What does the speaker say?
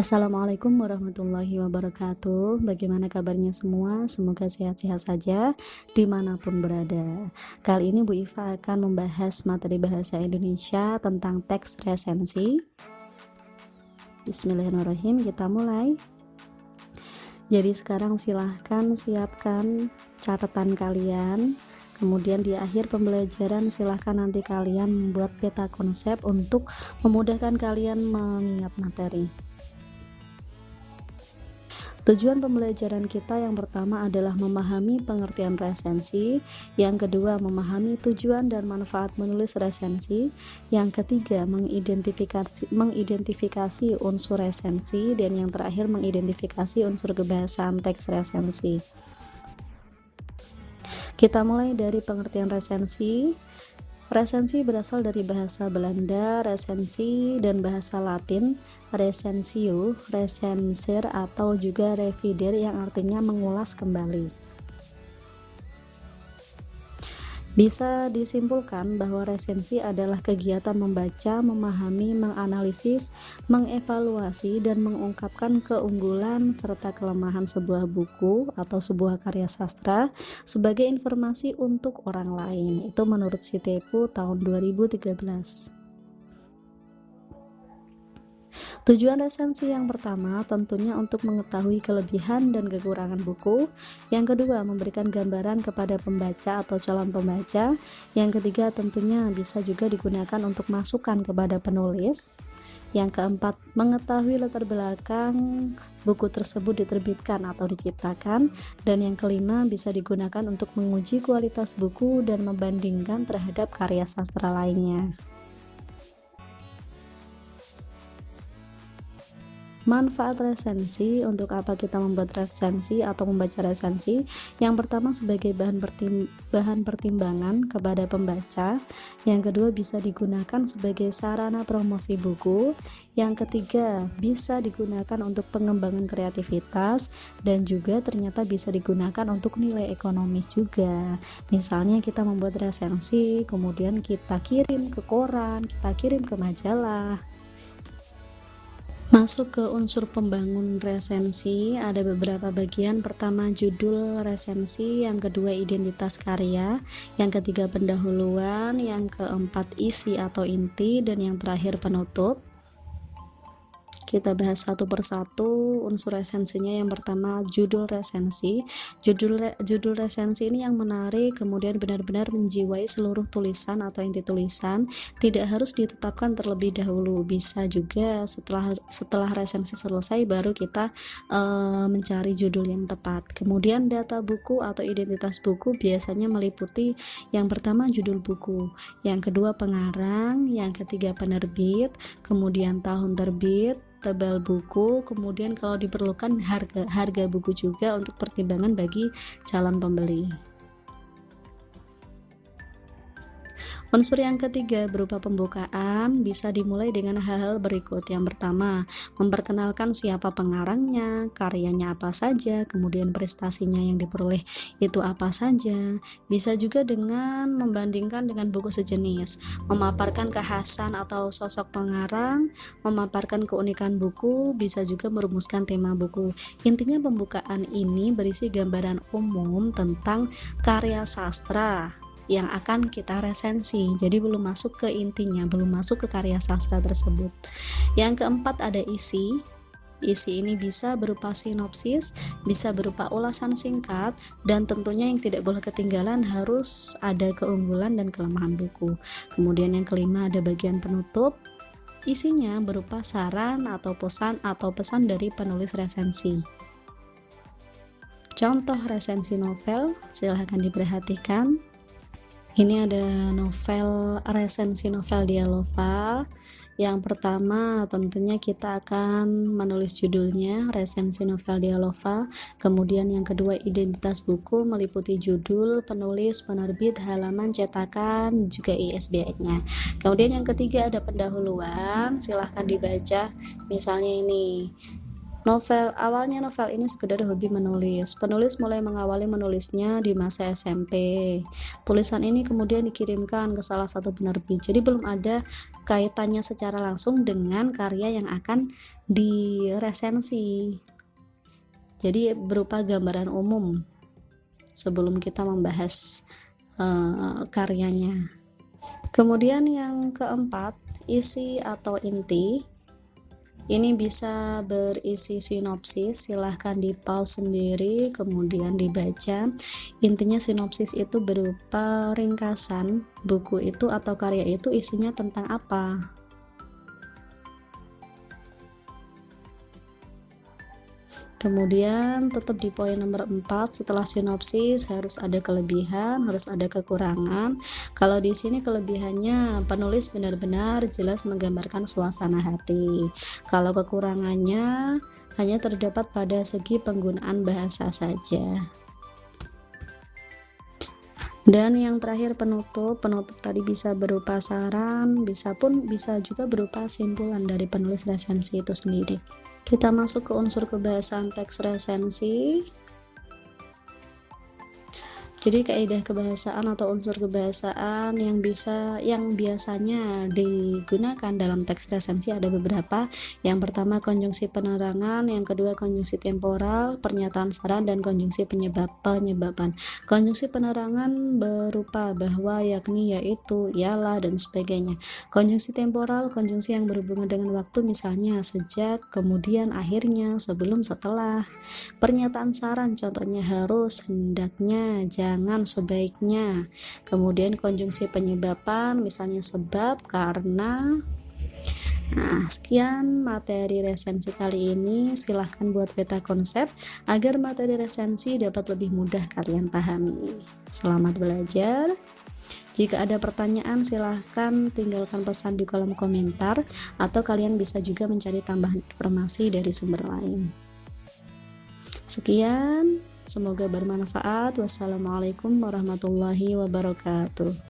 Assalamualaikum warahmatullahi wabarakatuh. Bagaimana kabarnya semua? Semoga sehat-sehat saja dimanapun berada. Kali ini Bu Iva akan membahas materi bahasa Indonesia tentang teks resensi. Bismillahirrahmanirrahim, kita mulai. Jadi sekarang silahkan siapkan catatan kalian. Kemudian di akhir pembelajaran silahkan nanti kalian membuat peta konsep untuk memudahkan kalian mengingat materi. Tujuan pembelajaran kita yang pertama adalah memahami pengertian resensi, yang kedua memahami tujuan dan manfaat menulis resensi, yang ketiga mengidentifikasi unsur resensi, dan yang terakhir mengidentifikasi unsur kebahasaan teks resensi. Kita mulai dari pengertian resensi. Resensi berasal dari bahasa Belanda, resensi, dan bahasa Latin, recensio, recensir, atau juga revidir yang artinya mengulas kembali. Bisa disimpulkan bahwa resensi adalah kegiatan membaca, memahami, menganalisis, mengevaluasi, dan mengungkapkan keunggulan serta kelemahan sebuah buku atau sebuah karya sastra sebagai informasi untuk orang lain. Itu menurut Sitepu tahun 2013. Tujuan resensi yang pertama tentunya untuk mengetahui kelebihan dan kekurangan buku. Yang kedua, memberikan gambaran kepada pembaca atau calon pembaca. Yang ketiga, tentunya bisa juga digunakan untuk masukan kepada penulis. Yang keempat, mengetahui latar belakang buku tersebut diterbitkan atau diciptakan. Dan yang kelima, bisa digunakan untuk menguji kualitas buku dan membandingkan terhadap karya sastra lainnya. Manfaat resensi. Untuk apa kita membuat resensi atau membaca resensi? Yang pertama, sebagai bahan pertimbangan kepada pembaca. Yang kedua, bisa digunakan sebagai sarana promosi buku. Yang ketiga, bisa digunakan untuk pengembangan kreativitas, dan juga ternyata bisa digunakan untuk nilai ekonomis juga. Misalnya kita membuat resensi, kemudian kita kirim ke koran, kita kirim ke majalah. Masuk ke unsur pembangun resensi, ada beberapa bagian. Pertama, judul resensi, yang kedua identitas karya, yang ketiga pendahuluan, yang keempat isi atau inti, dan yang terakhir penutup. Kita bahas satu persatu unsur resensinya. Yang pertama, judul resensi. Judul resensi ini yang menarik, kemudian benar-benar menjiwai seluruh tulisan atau inti tulisan. Tidak harus ditetapkan terlebih dahulu, bisa juga setelah resensi selesai baru kita mencari judul yang tepat. Kemudian data buku atau identitas buku biasanya meliputi yang pertama judul buku, yang kedua pengarang, yang ketiga penerbit, kemudian tahun terbit, tebal buku, kemudian kalau diperlukan harga buku juga untuk pertimbangan bagi calon pembeli. Unsur yang ketiga berupa pembukaan, bisa dimulai dengan hal-hal berikut. Yang pertama, memperkenalkan siapa pengarangnya, karyanya apa saja, kemudian prestasinya yang diperoleh itu apa saja. Bisa juga dengan membandingkan dengan buku sejenis, memaparkan kekhasan atau sosok pengarang, memaparkan keunikan buku, bisa juga merumuskan tema buku. Intinya pembukaan ini berisi gambaran umum tentang karya sastra yang akan kita resensi. Jadi belum masuk ke intinya, belum masuk ke karya sastra tersebut. Yang keempat ada isi. Isi ini bisa berupa sinopsis, bisa berupa ulasan singkat, dan tentunya yang tidak boleh ketinggalan harus ada keunggulan dan kelemahan buku. Kemudian yang kelima ada bagian penutup. Isinya berupa saran atau pesan dari penulis resensi. Contoh resensi novel, silahkan diperhatikan. Ini ada resensi novel Dialova. Yang pertama tentunya kita akan menulis judulnya, resensi novel Dialova. Kemudian yang kedua, identitas buku meliputi judul, penulis, penerbit, halaman cetakan, juga ISBN-nya. Kemudian yang ketiga ada pendahuluan, silahkan dibaca. Misalnya ini, Awalnya novel ini sekedar hobi menulis. Penulis mulai mengawali menulisnya di masa SMP. Tulisan ini kemudian dikirimkan ke salah satu penerbit. Jadi belum ada kaitannya secara langsung dengan karya yang akan diresensi. Jadi berupa gambaran umum sebelum kita membahas karyanya. Kemudian yang keempat, isi atau inti. Ini bisa berisi sinopsis, silahkan di pause sendiri kemudian dibaca. Intinya sinopsis itu berupa ringkasan buku itu atau karya itu isinya tentang apa. Kemudian tetap di poin nomor 4, setelah sinopsis harus ada kelebihan, harus ada kekurangan. Kalau di sini kelebihannya penulis benar-benar jelas menggambarkan suasana hati. Kalau kekurangannya hanya terdapat pada segi penggunaan bahasa saja. Dan yang terakhir penutup tadi bisa berupa saran, bisa juga berupa simpulan dari penulis resensi itu sendiri. Kita masuk ke unsur kebahasaan teks resensi. Jadi kaidah kebahasaan atau unsur kebahasaan yang biasanya digunakan dalam teks resensi ada beberapa. Yang pertama konjungsi penerangan, yang kedua konjungsi temporal, pernyataan saran, dan konjungsi penyebaban. Konjungsi penerangan berupa bahwa, yakni, yaitu, ialah, dan sebagainya. Konjungsi temporal, konjungsi yang berhubungan dengan waktu, misalnya sejak, kemudian, akhirnya, sebelum, setelah. Pernyataan saran contohnya harus, hendaknya, jangan, sebaiknya. Kemudian konjungsi penyebaban misalnya sebab, karena. Nah, sekian materi resensi kali ini. Silahkan buat peta konsep agar materi resensi dapat lebih mudah kalian pahami. Selamat belajar. Jika ada pertanyaan silahkan tinggalkan pesan di kolom komentar, atau kalian bisa juga mencari tambahan informasi dari sumber lain. Sekian, semoga bermanfaat. Wassalamualaikum warahmatullahi wabarakatuh.